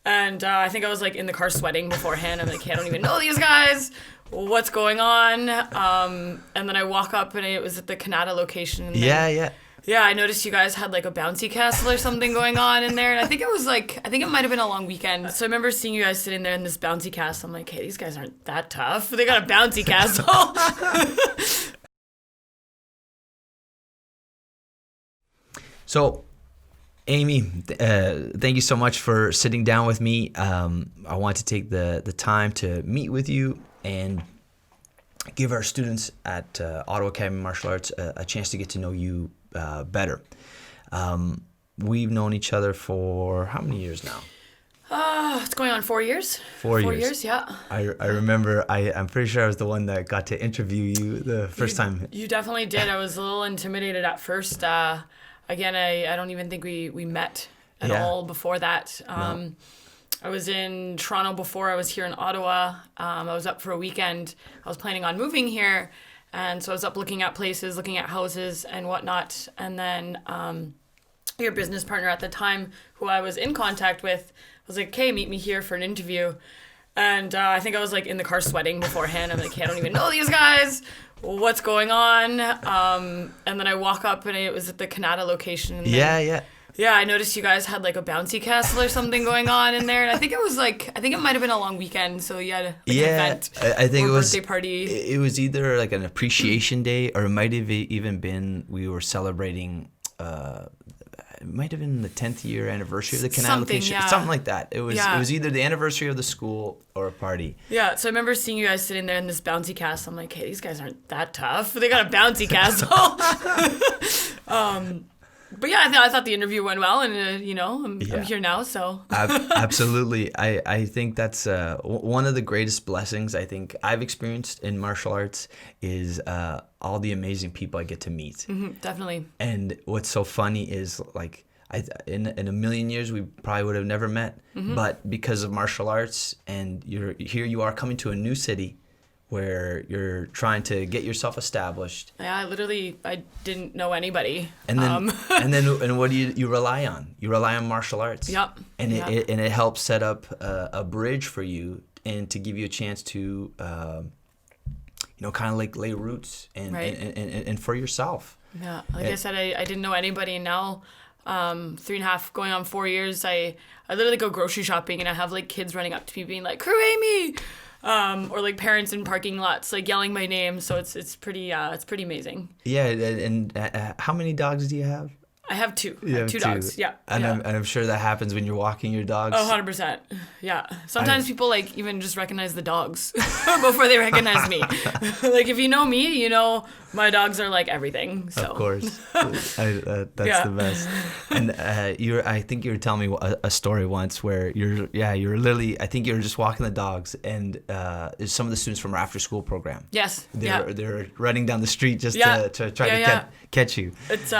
And I think I was like in the car sweating beforehand. I'm like, hey, I don't even know these guys. What's going on? And then I walk up and it was at the Canada location. And Yeah. yeah, I noticed you guys had like a bouncy castle or something going on in there. And I think it might have been a long weekend. So I remember seeing you guys sitting there in this bouncy castle. I'm like, hey, these guys aren't that tough. They got a bouncy castle. So, Amy, thank you so much for sitting down with me. I want to take the time to meet with you and give our students at Ottawa Academy of Martial Arts a chance to get to know you better. We've known each other for how many years now? It's going on 4 years. 4 years. 4 years, yeah. I remember, I'm pretty sure I was the one that got to interview you the first time. You definitely did. I was a little intimidated at first. Again, I don't even think we met at all before that. No. I was in Toronto before. I was here in Ottawa. I was up for a weekend. I was planning on moving here. And so I was up looking at places, looking at houses and whatnot. And then your business partner at the time, who I was in contact with, was like, okay, meet me here for an interview. And I think I was like in the car sweating beforehand. I'm like, hey, I don't even know these guys. What's going on? And then I walk up and it was at the Canada location. And Yeah. Yeah, I noticed you guys had like a bouncy castle or something going on in there. And I think it might have been a long weekend. So you had an event. I think it was birthday party. It was either like an appreciation day, or it might have even been we were celebrating. It might have been the 10th year anniversary of the Canada location, something like that. It was either the anniversary of the school or a party. Yeah, so I remember seeing you guys sitting there in this bouncy castle. I'm like, hey, these guys aren't that tough. They got a bouncy castle. But yeah, I thought the interview went well, and I'm here now, so. Absolutely. I think that's one of the greatest blessings I think I've experienced in martial arts is all the amazing people I get to meet. Mm-hmm, definitely. And what's so funny is like in a million years we probably would have never met, but because of martial arts, and you are coming to a new city where you're trying to get yourself established. Yeah, I didn't know anybody. And then what do you rely on? You rely on martial arts. Yep. And it helps set up a bridge for you and to give you a chance to kind of like lay roots and for yourself. Yeah, like I said, I didn't know anybody, and now 3.5 going on 4 years, I literally go grocery shopping and I have like kids running up to me being like, Kru Amy! Or like parents in parking lots like yelling my name, so it's pretty amazing. Yeah, and how many dogs do you have? I have two. I have two dogs. Yeah. And I'm sure that happens when you're walking your dogs. Oh, 100%. Yeah. Sometimes people like even just recognize the dogs before they recognize me. Like if you know me, you know my dogs are like everything. So. Of course. That's the best. And I think you were telling me a story once where you're literally, I think you were just walking the dogs, and some of the students from our after school program. Yes. They're running down the street just to try to catch you. It's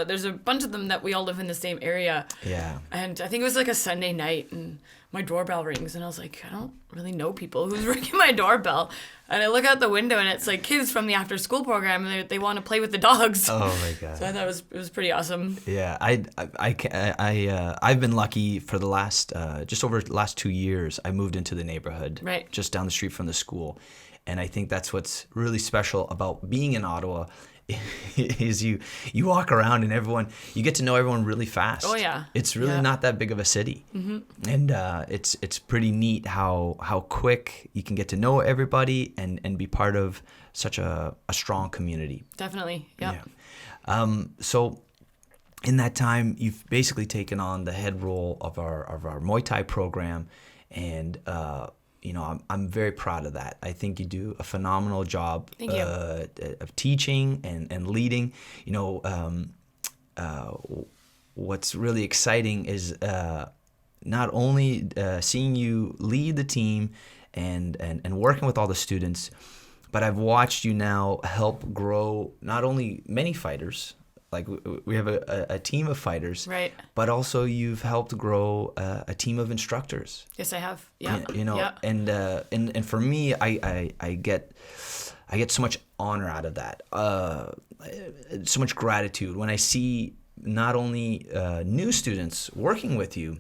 there's a bunch of them that we all live in the same area. Yeah. And I think it was like a Sunday night, and my doorbell rings, and I was like, I don't really know people who's ringing my doorbell. And I look out the window, and it's like kids from the after school program, and they want to play with the dogs. Oh my god! So I thought it was pretty awesome. Yeah, I've been lucky for the last just over the last 2 years. I moved into the neighborhood, right, just down the street from the school, and I think that's what's really special about being in Ottawa. Is you walk around and you get to know everyone really fast. Oh yeah, it's really not that big of a city, and it's pretty neat how quick you can get to know everybody and be part of such a strong community. Definitely, yeah. So in that time, you've basically taken on the head role of our Muay Thai program, and I'm very proud of that. I think you do a phenomenal job of teaching and leading. What's really exciting is not only seeing you lead the team and working with all the students, but I've watched you now help grow not only many fighters, like we have a team of fighters, right? But also you've helped grow a team of instructors. Yes, I have. Yeah. And for me, I get so much honor out of that. So much gratitude when I see not only new students working with you,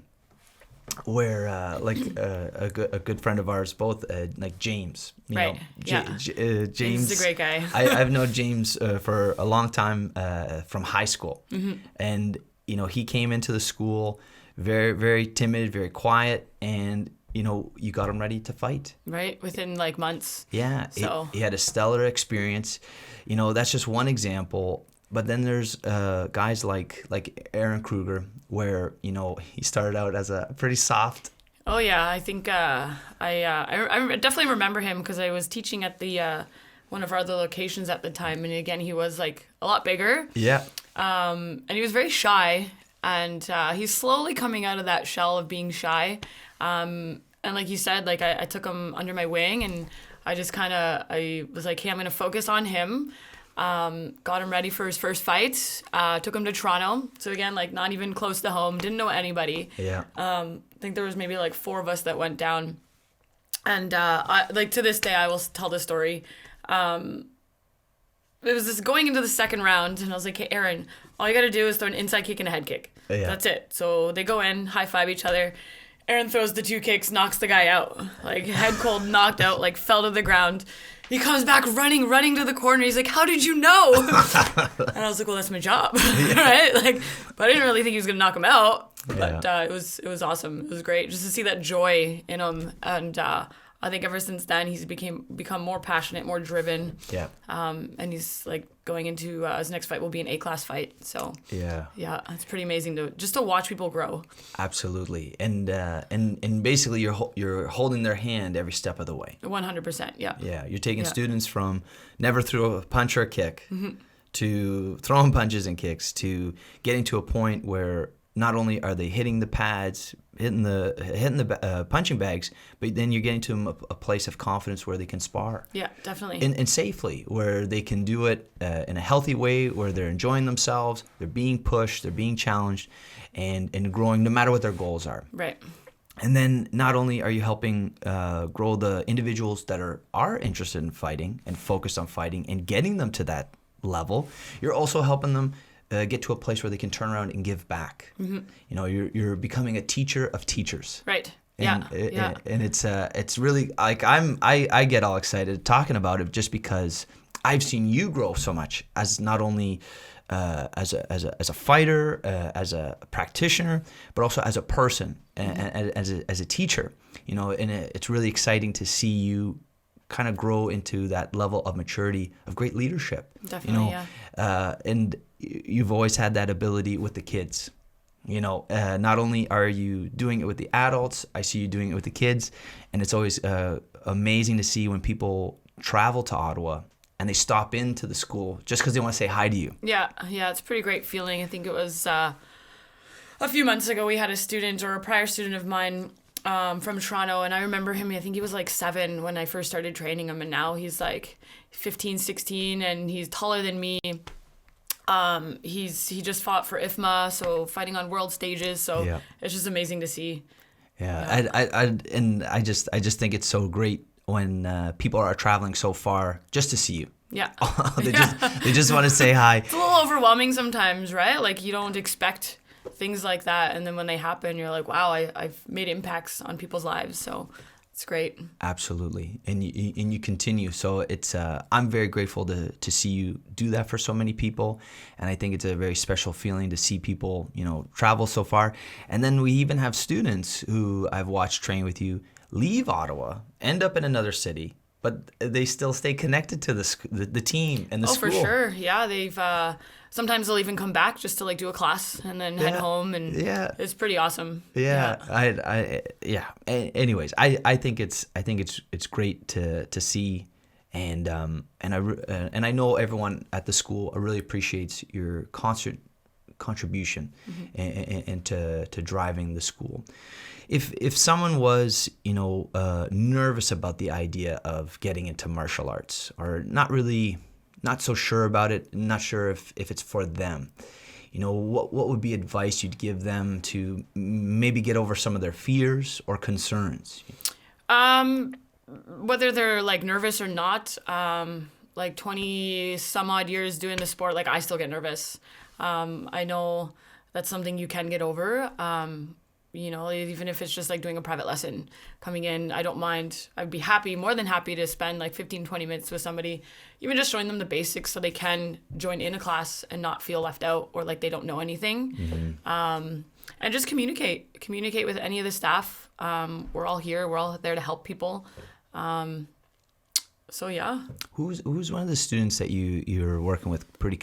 where a good friend of ours, both like James, Right. James. He's a great guy. I've known James for a long time from high school, and he came into the school very, very timid, very quiet, and you got him ready to fight. Right, within like months. Yeah, So he had a stellar experience. That's just one example. But then there's guys like Aaron Kruger, where he started out as a pretty soft. Oh yeah, I think I definitely remember him because I was teaching at the one of our other locations at the time, and again he was like a lot bigger. Yeah. And he was very shy, and he's slowly coming out of that shell of being shy. And like you said, like I took him under my wing, and I was like, hey, I'm gonna focus on him. Got him ready for his first fight. Took him to Toronto. So again, like not even close to home. Didn't know anybody. Yeah. I think there was maybe like 4 of us that went down. And like to this day, I will tell the story. It was just going into the second round, and I was like, hey, Aaron, all you got to do is throw an inside kick and a head kick. Yeah. That's it. So they go in, high five each other. Aaron throws the 2 kicks, knocks the guy out. Like head cold, knocked out, like fell to the ground. He comes back running to the corner. He's like, how did you know? And I was like, well, that's my job, right? Like, but I didn't really think he was going to knock him out. But it was awesome. It was great just to see that joy in him. And I think ever since then, he's become more passionate, more driven. Yeah. And he's like going into his next fight will be an A-class fight. So yeah, it's pretty amazing to watch people grow. Absolutely, and basically you're holding their hand every step of the way. 100%. Yeah. Yeah, you're taking students from never threw a punch or a kick to throwing punches and kicks to getting to a point where not only are they hitting the pads, hitting the punching bags, but then you're getting to them a place of confidence where they can spar. Yeah, definitely. And safely, where they can do it in a healthy way, where they're enjoying themselves, they're being pushed, they're being challenged, and growing no matter what their goals are. Right. And then not only are you helping grow the individuals that are interested in fighting and focused on fighting and getting them to that level, you're also helping them get to a place where they can turn around and give back. You're becoming a teacher of teachers. Right. And, and it's really like I get all excited talking about it just because I've seen you grow so much as not only as a fighter, as a practitioner, but also as a person and as a teacher. And it's really exciting to see you kind of grow into that level of maturity of great leadership. Definitely, and you've always had that ability with the kids. Not only are you doing it with the adults, I see you doing it with the kids, and it's always amazing to see when people travel to Ottawa and they stop into the school just because they want to say hi to you. Yeah, it's a pretty great feeling. I think it was a few months ago we had a student or a prior student of mine from Toronto, and I remember him, I think he was like 7 when I first started training him, and now he's like 15, 16, and he's taller than me. He just fought for IFMA, so fighting on world stages, so it's just amazing to see. I just think it's so great when people are traveling so far just to see you. Yeah. They just want to say hi. It's a little overwhelming sometimes, right? Like you don't expect things like that, and then when they happen, you're like, wow, I've made impacts on people's lives, so it's great. Absolutely, and you continue. So it's I'm very grateful to see you do that for so many people, and I think it's a very special feeling to see people travel so far, and then we even have students who I've watched train with you leave Ottawa, end up in another city, but they still stay connected to the team and the school. Oh, for sure. Yeah, they've sometimes they'll even come back just to like do a class and then head home, and it's pretty awesome. Anyways, I think it's great to see, and I know everyone at the school really appreciates your contribution and to driving the school. If someone was nervous about the idea of getting into martial arts, or not so sure about it, not sure if it's for them, what would be advice you'd give them to maybe get over some of their fears or concerns? Whether they're like nervous or not, like 20 some odd years doing the sport, like I still get nervous. I know that's something you can get over. even if it's just like doing a private lesson, coming in, I don't mind. I'd be more than happy to spend like 15, 20 minutes with somebody, even just showing them the basics so they can join in a class and not feel left out or like they don't know anything. Mm-hmm. And just communicate with any of the staff. We're all here. We're all there to help people. So yeah. Who's one of the students that you're working with pretty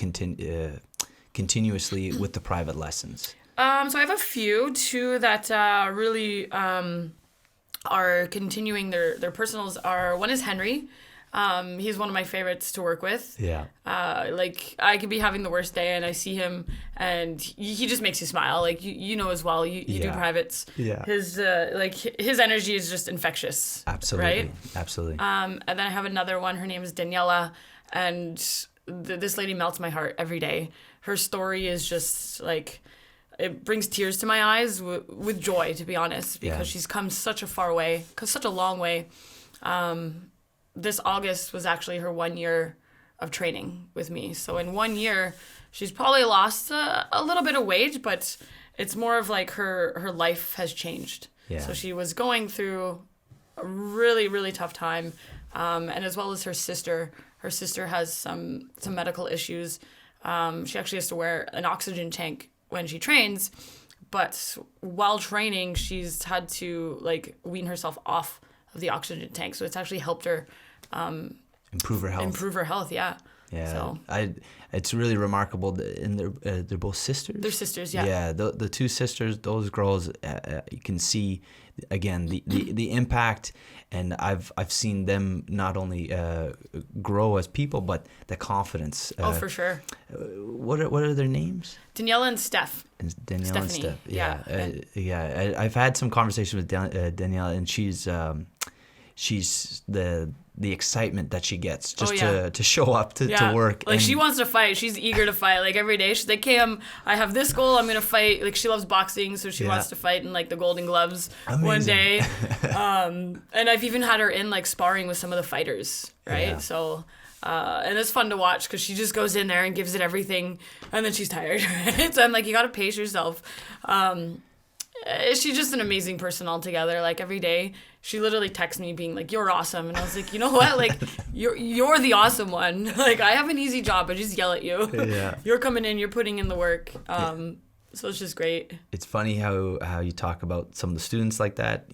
continuously with the private lessons? So I have a few, two that really are continuing their personals. One is Henry. He's one of my favorites to work with. Yeah. Like I could be having the worst day and I see him and he just makes you smile. Like you know as well. You do privates. Yeah. His his energy is just infectious. Absolutely. Right? Absolutely. And then I have another one. Her name is Daniela, and this lady melts my heart every day. Her story is just like, it brings tears to my eyes with joy, to be honest, because she's come such a long way. This August was actually her 1 year of training with me. So in 1 year, she's probably lost a little bit of weight, but it's more of like her life has changed. Yeah. So she was going through a really, really tough time. And as well as her sister. Her sister has some medical issues. She actually has to wear an oxygen tank when she trains, but while training, she's had to like wean herself off of the oxygen tank. So it's actually helped her improve her health. Yeah. Yeah. So it's really remarkable. And they're both sisters. They're sisters. Yeah. Yeah. The two sisters, those girls, you can see again the impact. And I've seen them not only grow as people, but the confidence. For sure. What are their names? Daniela and Steph. Daniela and Steph. Yeah. Yeah. I've had some conversation with Daniela, and she's the excitement that she gets just to show up to work. Like she wants to fight. She's eager to fight. Like every day she's like, "Okay, I have this goal. I'm gonna fight." Like she loves boxing, so she wants to fight in like the Golden Gloves one day. And I've even had her in like sparring with some of the fighters, right? Yeah. So. And it's fun to watch because she just goes in there and gives it everything, and then she's tired. Right? So I'm like, you gotta pace yourself. She's just an amazing person altogether. Like every day, she literally texts me being like, "You're awesome," and I was like, you know what? Like you're the awesome one. Like I have an easy job. I just yell at you. Yeah. You're coming in. You're putting in the work. So it's just great. It's funny how you talk about some of the students like that.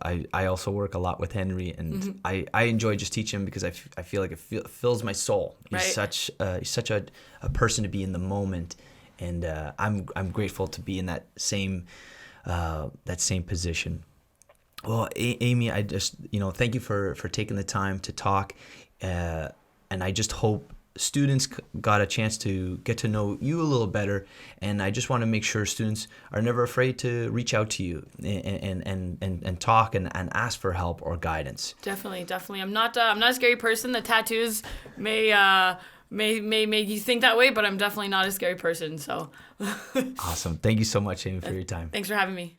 I also work a lot with Henry, and I enjoy just teaching him because I feel like it fills my soul. He's such a person to be in the moment, and I'm grateful to be in that same position. Well, Amy, I just thank you for taking the time to talk, and I just hope students got a chance to get to know you a little better, and I just want to make sure students are never afraid to reach out to you and talk and ask for help or guidance. Definitely. I'm not a scary person. The tattoos may make you think that way, but I'm definitely not a scary person. So Awesome. Thank you so much, Amy, for your time. Thanks for having me.